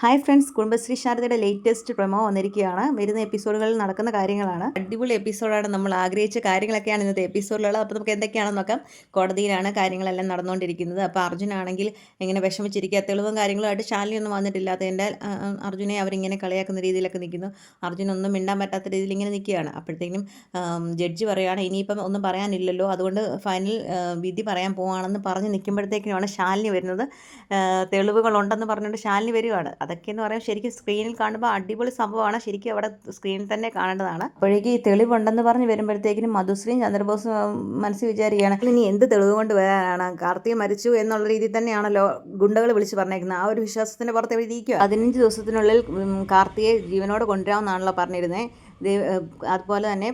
Hi friends, Kudumbashree ശാരദയുടെ latest promo വന്നിരിക്കുകയാണ്. വരുന്ന എപ്പിസോഡുകളിൽ നടക്കുന്ന കാര്യങ്ങളാണ്. അടിപൊളി എപ്പിസോഡാണ്. നമ്മൾ ആഗ്രഹിച്ച കാര്യങ്ങളൊക്കെയാണ് ഇന്നത്തെ എപ്പിസോഡിലുള്ളത്. അപ്പോൾ നമുക്ക് എന്തൊക്കെയാണെന്ന് നോക്കാം. കോടതിയിലാണ് കാര്യങ്ങളെല്ലാം നടന്നുകൊണ്ടിരിക്കുന്നത്. അപ്പോൾ അർജുനാണെങ്കിൽ ഇങ്ങനെ വിഷമിച്ചിരിക്കുക, തെളിവും കാര്യങ്ങളുമായിട്ട് ശാലിനിയൊന്നും വന്നിട്ടില്ലാത്തതിൻ്റെ അർജുനെ അവരിങ്ങനെ കളിയാക്കുന്ന രീതിയിലൊക്കെ നിൽക്കുന്നു. അർജുനൊന്നും മിണ്ടാൻ പറ്റാത്ത രീതിയിൽ ഇങ്ങനെ നിൽക്കുകയാണ്. അപ്പോഴത്തേക്കും ജഡ്ജി പറയുകയാണ്, ഇനിയിപ്പം ഒന്നും പറയാനില്ലല്ലോ, അതുകൊണ്ട് ഫൈനൽ വിധി പറയാൻ പോവുകയാണെന്ന് പറഞ്ഞ് നിൽക്കുമ്പോഴത്തേക്കിനുമാണ് ശാലിനി വരുന്നത്. തെളിവുകളുണ്ടെന്ന് പറഞ്ഞുകൊണ്ട് ശാലിനി വരികയാണ്. അതൊക്കെയെന്ന് പറയുമ്പോൾ ശരിക്കും സ്ക്രീനിൽ കാണുമ്പോൾ അടിപൊളി സംഭവമാണ്. ശരിക്കും അവിടെ സ്ക്രീനിൽ തന്നെ കാണേണ്ടതാണ്. അപ്പോഴേക്ക് ഈ തെളിവുണ്ടെന്ന് പറഞ്ഞ് വരുമ്പോഴത്തേക്കിനും മധുശ്രീയും ചന്ദ്രബോസും മനസ്സിൽ വിചാരിക്കുകയാണ്, ഇനി എന്ത് തെളിവ് കൊണ്ട് വരാനാണ്? കാർത്തിക മരിച്ചു എന്നുള്ള രീതിയിൽ തന്നെയാണല്ലോ ഗുണ്ടകൾ വിളിച്ച് പറഞ്ഞേക്കുന്നത്. ആ ഒരു വിശ്വാസത്തിൻ്റെ പുറത്ത് ഇരിക്കുക. 15 ദിവസത്തിനുള്ളിൽ കാർത്തികയെ ജീവനോട് കൊണ്ടുവരാമെന്നാണല്ലോ പറഞ്ഞിരുന്നത്. അതുപോലെ തന്നെ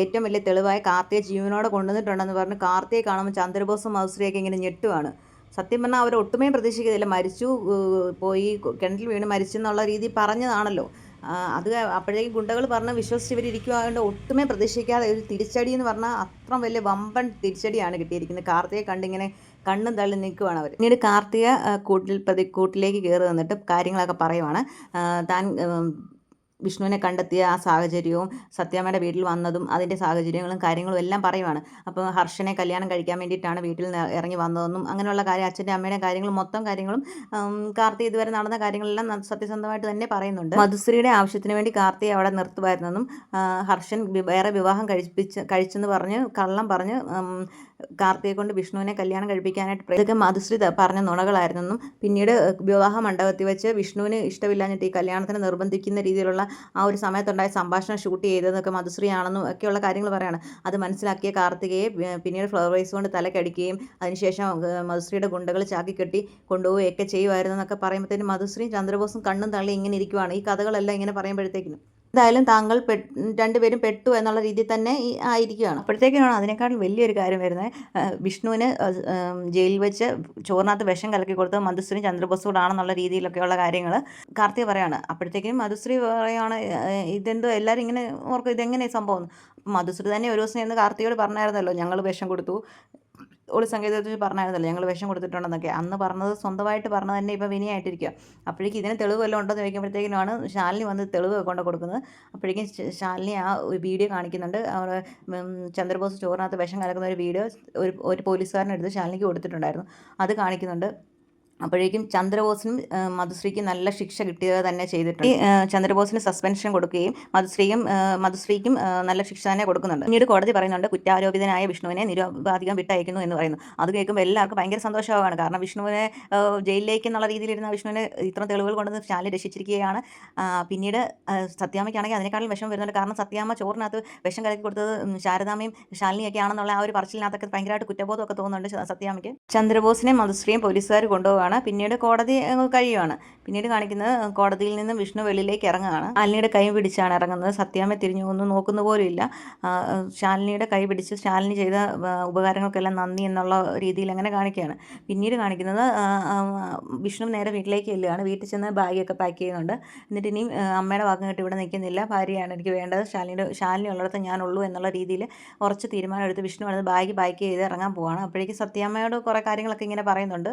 ഏറ്റവും വലിയ തെളിവായ കാർത്തികയെ ജീവനോടെ കൊണ്ടുവന്നിട്ടുണ്ടെന്ന് പറഞ്ഞ് കാർത്തികയെ കാണുമ്പോൾ ചന്ദ്രബോസും മധുശ്രീയൊക്കെ ഇങ്ങനെ ഞെട്ടുവാണ്. സത്യം പറഞ്ഞാൽ അവർ ഒട്ടുമേ പ്രതീക്ഷിക്കുന്നില്ല. മരിച്ചു, പോയി കിണറ്റിൽ വീണ് മരിച്ചെന്നുള്ള രീതി പറഞ്ഞതാണല്ലോ. അത് അപ്പോഴേക്കും ഗുണ്ടകൾ പറഞ്ഞ് വിശ്വസിച്ചവരിയ്ക്കുവായതുകൊണ്ട് ഒട്ടുമേ പ്രതീക്ഷിക്കാതെ ഒരു തിരിച്ചടി എന്ന് പറഞ്ഞാൽ അത്ര വലിയ വമ്പൻ തിരിച്ചടിയാണ് കിട്ടിയിരിക്കുന്നത്. കാർത്തികയെ കണ്ടിങ്ങനെ കണ്ണും തള്ളി നിൽക്കുവാണ് അവർ. പിന്നീട് കാർത്തിക കൂട്ടിലേക്ക് കയറി വന്നിട്ട് കാര്യങ്ങളൊക്കെ പറയുവാണ്. താൻ വിഷ്ണുവിനെ കണ്ടെത്തിയ ആ സാഹചര്യവും സത്യാമ്മയുടെ വീട്ടിൽ വന്നതും അതിൻ്റെ സാഹചര്യങ്ങളും കാര്യങ്ങളും എല്ലാം പറയുവാണ്. അപ്പോൾ ഹർഷനെ കല്യാണം കഴിക്കാൻ വേണ്ടിയിട്ടാണ് വീട്ടിൽ നിന്ന് ഇറങ്ങി വന്നതെന്നും അങ്ങനെയുള്ള കാര്യം, അച്ഛൻ്റെ അമ്മയുടെ കാര്യങ്ങളും മൊത്തം കാര്യങ്ങളും കാർത്തി ഇതുവരെ നടന്ന കാര്യങ്ങളെല്ലാം സത്യസന്ധമായിട്ട് തന്നെ പറയുന്നുണ്ട്. മധുശ്രീയുടെ ആവശ്യത്തിന് വേണ്ടി കാർത്തിയെ അവിടെ നിർത്തുമായിരുന്നെന്നും ഹർഷൻ വേറെ വിവാഹം കഴിച്ചെന്ന് പറഞ്ഞ് കള്ളം പറഞ്ഞ് കാർത്തിയെ കൊണ്ട് വിഷ്ണുവിനെ കല്യാണം കഴിപ്പിക്കാനായിട്ട് ഇതൊക്കെ മധുശ്രീ പറഞ്ഞ നുണകളായിരുന്നെന്നും പിന്നീട് വിവാഹ മണ്ഡപത്തിൽ വെച്ച് വിഷ്ണുവിന് ഇഷ്ടമില്ലാഞ്ഞിട്ട് ഈ കല്യാണത്തിന് നിർബന്ധിക്കുന്ന രീതിയിലുള്ള ആ ഒരു സമയത്തുണ്ടായ സംഭാഷണം ഷൂട്ട് ചെയ്തതൊക്കെ മധുശ്രീ ആണെന്നും ഒക്കെയുള്ള കാര്യങ്ങൾ പറയാണ്. അത് മനസ്സിലാക്കിയ കാർത്തികയെ പിന്നീട് ഫ്ലവർ വൈസ് കൊണ്ട് തലക്കടിക്കുകയും അതിനുശേഷം മധുശ്രീയുടെ ഗുണ്ടകൾ ചാക്കിക്കെട്ടി കൊണ്ടുപോവുകയൊക്കെ ചെയ്യുമായിരുന്നു എന്നൊക്കെ പറയുമ്പോഴത്തേനും മധുശ്രീയും ചന്ദ്രബോസും കണ്ണും തള്ളി ഇങ്ങനെ ഇരിക്കുവാണ്. ഈ കഥകളെല്ലാം ഇങ്ങനെ പറയുമ്പോഴത്തേക്കിനും എന്തായാലും താങ്കൾ രണ്ടുപേരും പെട്ടു എന്നുള്ള രീതിയിൽ തന്നെ ആയിരിക്കുകയാണ്. അപ്പോഴത്തേക്കാണ് അതിനേക്കാളും വലിയൊരു കാര്യം വരുന്നത്. വിഷ്ണുവിന് ജയിലിൽ വെച്ച് ചോറിനകത്ത് വിഷം കലക്കി കൊടുത്തത് മധുശ്രീ ചന്ദ്രബോസോടാണെന്നുള്ള രീതിയിലൊക്കെയുള്ള കാര്യങ്ങൾ കാർത്തിക പറയാണ്. അപ്പോഴത്തേക്കും മധുശ്രീ പറയുകയാണ്, ഇതെന്തോ എല്ലാവരും ഇങ്ങനെ ഓർക്കും, ഇതെങ്ങനെ സംഭവം. മധുശ്രീ തന്നെ ഒരു ദിവസം എന്ന് കാർത്തികയോട് പറഞ്ഞായിരുന്നല്ലോ, ഞങ്ങൾ വിഷം കൊടുത്തു, ഒളി സംഗീതത്തിൽ പറഞ്ഞായിരുന്നല്ലോ ഞങ്ങൾ വിഷം കൊടുത്തിട്ടുണ്ടെന്നൊക്കെ. അന്ന് പറഞ്ഞത് സ്വന്തമായിട്ട് പറഞ്ഞത് തന്നെ ഇപ്പോൾ വിനയായിട്ടിരിക്കുക. അപ്പോഴേക്കും ഇതിന് തെളിവ് വല്ലതും ഉണ്ടെന്ന് ചോദിക്കുമ്പോഴത്തേക്കിനുമാണ് ശാലിനി വന്ന് തെളിവ് കൊണ്ട് കൊടുക്കുന്നത്. അപ്പോഴേക്കും ശാലിനി ആ വീഡിയോ കാണിക്കുന്നുണ്ട്. അവർ ചന്ദ്രബോസ് ചോറിനകത്ത് വിഷം കലക്കുന്ന ഒരു വീഡിയോ ഒരു പോലീസുകാരനെടുത്ത് ശാലിനിക്ക് കൊടുത്തിട്ടുണ്ടായിരുന്നു. അത് കാണിക്കുന്നുണ്ട്. അപ്പോഴേക്കും ചന്ദ്രബോസിനും മധുശ്രീക്കും നല്ല ശിക്ഷ കിട്ടുക തന്നെ ചെയ്തിട്ടുണ്ട്. ചന്ദ്രബോസിന് സസ്പെൻഷൻ കൊടുക്കുകയും മധുശ്രീക്കും നല്ല ശിക്ഷ തന്നെ കൊടുക്കുന്നുണ്ട്. പിന്നീട് കോടതി പറയുന്നുണ്ട്, കുറ്റാരോപിതനായ വിഷ്ണുവിനെ നിരുപാധികം വിട്ടയക്കുന്നു എന്ന് പറയുന്നു. അത് കേൾക്കുമ്പോൾ എല്ലാവർക്കും ഭയങ്കര സന്തോഷമാവുകയാണ്. കാരണം വിഷ്ണുവിനെ ജയിലിലേക്ക് എന്നുള്ള രീതിയിലിരുന്ന വിഷ്ണുവിനെ ഇത്ര തെളിവുകൾ കൊണ്ടുവന്ന് ശാലിനി രക്ഷിച്ചിരിക്കുകയാണ്. പിന്നീട് സത്യാമ്മയ്ക്കാണെങ്കിൽ അതിനേക്കാളും വിഷം വരുന്നുണ്ട്. കാരണം സത്യാമ്മ ചോറിനകത്ത് വിഷം കലക്കി കൊടുത്തത് ശാരദാമ്മയും ശാലിനിയൊക്കെ ആണെന്നുള്ള ആ ഒരു പറച്ചിലിനകത്തൊക്കെ ഭയങ്കരമായിട്ട് കുറ്റബോധമൊക്കെ തോന്നുന്നുണ്ട് സത്യാമ്മയ്ക്ക്. ചന്ദ്രബോസിനെ മധുശ്രീയും പോലീസുകാർ കൊണ്ടുപോവുകയാണ്. പിന്നീട് കോടതി കഴിയുവാണ്. പിന്നീട് കാണിക്കുന്നത് കോടതിയിൽ നിന്ന് വിഷ്ണു വെളിയിലേക്ക് ഇറങ്ങുകയാണ്. ശാലിനിയുടെ കൈ പിടിച്ചാണ് ഇറങ്ങുന്നത്. സത്യാമ്മ തിരിഞ്ഞു ഒന്നും നോക്കുന്ന പോലും ഇല്ല. ശാലിനിയുടെ കൈ പിടിച്ച് ശാലിനി ചെയ്ത ഉപകാരങ്ങൾക്കെല്ലാം നന്ദി എന്നുള്ള രീതിയിൽ അങ്ങനെ കാണിക്കുകയാണ്. പിന്നീട് കാണിക്കുന്നത് വിഷ്ണു നേരെ വീട്ടിലേക്ക് ചെല്ലുകയാണ്. വീട്ടിൽ ചെന്ന് ബാഗൊക്കെ പാക്ക് ചെയ്യുന്നുണ്ട്. എന്നിട്ട് ഇനിയും അമ്മയുടെ വാക്കും കേട്ട് ഇവിടെ നിൽക്കുന്നില്ല, ഭാര്യയാണ് എനിക്ക് വേണ്ടത്, ശാലിനി ഉള്ളിടത്ത് ഞാനുള്ളൂ എന്നുള്ള രീതിയിൽ ഉറച്ച തീരുമാനം എടുത്ത് വിഷ്ണു വന്നത് ബാഗ് പാക്ക് ചെയ്ത് ഇറങ്ങാൻ പോവാണ്. അപ്പോഴേക്കും സത്യാമ്മയോട് കുറേ കാര്യങ്ങളൊക്കെ ഇങ്ങനെ പറയുന്നുണ്ട്.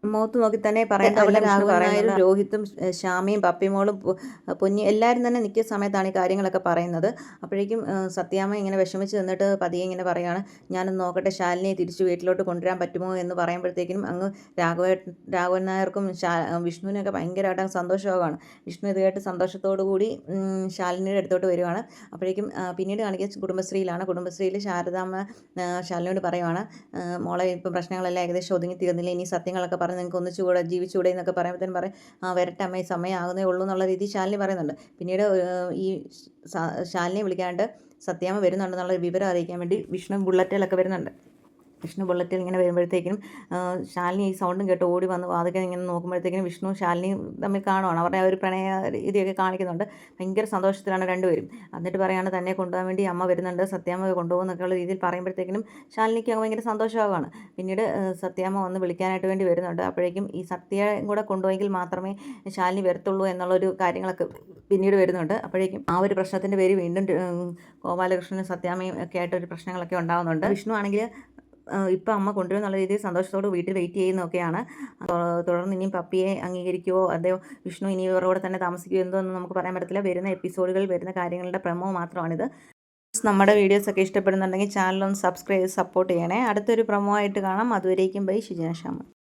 മുഖത്ത് നോക്കി തന്നെ പറയുന്നത്. രോഹിത്തും ശ്യാമയും പപ്പിമോളും പൊന്നി എല്ലാവരും തന്നെ നിൽക്കുന്ന സമയത്താണ് ഈ കാര്യങ്ങളൊക്കെ പറയുന്നത്. അപ്പോഴേക്കും സത്യാമ്മ ഇങ്ങനെ വിഷമിച്ച് നിന്നിട്ട് പതിയെ ഇങ്ങനെ പറയുകയാണ്, ഞാനൊന്ന് നോക്കട്ടെ ശാലിനിയെ തിരിച്ച് വീട്ടിലോട്ട് കൊണ്ടുവരാൻ പറ്റുമോ എന്ന് പറയുമ്പോഴത്തേക്കും അങ്ങ് രാഘവൻ നായർക്കും വിഷ്ണുവിനൊക്കെ ഭയങ്കരമായിട്ട് സന്തോഷമാവുകയാണ്. വിഷ്ണു ഇത് കേട്ട് സന്തോഷത്തോടു കൂടി ശാലിനിയുടെ അടുത്തോട്ട് വരുവാണ്. അപ്പോഴേക്കും പിന്നീട് കാണിക്കുക കുടുംബശ്രീയിൽ ശാരദാമ്മ ശാലിനിയോട് പറയുവാണ്, മോളെ ഇപ്പം പ്രശ്നങ്ങളെല്ലാം ഏകദേശം ഒതുങ്ങി തീർന്നില്ല, ഇനി സത്യങ്ങളൊക്കെ നിങ്ങൾക്ക് ഒന്നിച്ചുകൂടെ ജീവിച്ചുകൂടെ എന്നൊക്കെ പറയുമ്പോഴത്തേനും പറയും, വരട്ടെ അമ്മ, ഈ സമയമാകുന്നേ ഉള്ളൂ എന്നുള്ള രീതിയിൽ ശാലിനി പറയുന്നുണ്ട്. പിന്നീട് ഈ ശാലിനിയെ വിളിക്കാണ്ട് സത്യാമ്മ വരുന്നുണ്ടെന്നുള്ള വിവരം അറിയിക്കാൻ വേണ്ടി വിഷ്ണു ബുള്ളറ്റിലൊക്കെ വരുന്നുണ്ട്. വിഷ്ണു ബുള്ളറ്റിൽ ഇങ്ങനെ വരുമ്പോഴത്തേക്കും ശാലിനി ഈ സൗണ്ടും കേട്ട് ഓടി വന്ന് വാതിക്കൽ ഇങ്ങനെ നോക്കുമ്പോഴത്തേക്കും വിഷ്ണു ശാലിനിയും തമ്മിൽ കാണുവാണ്. അവരുടെ ഒരു പ്രണയ രീതിയൊക്കെ കാണിക്കുന്നുണ്ട്. ഭയങ്കര സന്തോഷത്തിലാണ് രണ്ടുപേരും. എന്നിട്ട് പറയുകയാണ്, തന്നെ കൊണ്ടുപോകാൻ വേണ്ടി അമ്മ വരുന്നുണ്ട്, സത്യാമ്മ കൊണ്ടുപോകുന്നൊക്കെയുള്ള രീതിയിൽ പറയുമ്പോഴത്തേക്കിനും ശാലിനിക്ക് ഭയങ്കര സന്തോഷമാവുകയാണ്. പിന്നീട് സത്യാമ്മ വന്ന് വിളിക്കാനായിട്ട് വേണ്ടി വരുന്നുണ്ട്. അപ്പോഴേക്കും ഈ സത്യയും കൂടെ കൊണ്ടുപോയെങ്കിൽ മാത്രമേ ശാലിനി വരത്തുള്ളൂ എന്നുള്ളൊരു കാര്യങ്ങളൊക്കെ പിന്നീട് വരുന്നുണ്ട്. അപ്പോഴേക്കും ആ ഒരു പ്രശ്നത്തിൻ്റെ പേര് വീണ്ടും ഗോപാലകൃഷ്ണനും സത്യാമ്മയും ഒക്കെ ആയിട്ടൊരു പ്രശ്നങ്ങളൊക്കെ ഉണ്ടാകുന്നുണ്ട്. വിഷ്ണു ആണെങ്കിൽ ഇപ്പം അമ്മ കൊണ്ടുവരുമെന്നുള്ള രീതിയിൽ സന്തോഷത്തോട് വീട്ടിൽ വെയിറ്റ് ചെയ്യുന്നതൊക്കെയാണ്. തുടർന്ന് ഇനിയും പപ്പിയെ അംഗീകരിക്കുമോ അതോ വിഷ്ണു ഇനി ഇവരുടെ കൂടെ തന്നെ താമസിക്കുമോ എന്തോന്നും നമുക്ക് പറയാൻ പറ്റത്തില്ല. വരുന്ന എപ്പിസോഡുകൾ വരുന്ന കാര്യങ്ങളുടെ പ്രമോ മാത്രമാണിത്. നമ്മുടെ വീഡിയോസൊക്കെ ഇഷ്ടപ്പെടുന്നുണ്ടെങ്കിൽ ചാനലൊന്ന് സബ്സ്ക്രൈബ് ചെയ്ത് സപ്പോർട്ട് ചെയ്യണേ. അടുത്തൊരു പ്രമോ ആയിട്ട് കാണാം. അതുവരേക്കും ബൈ. ഷിജന ശ്യാമ.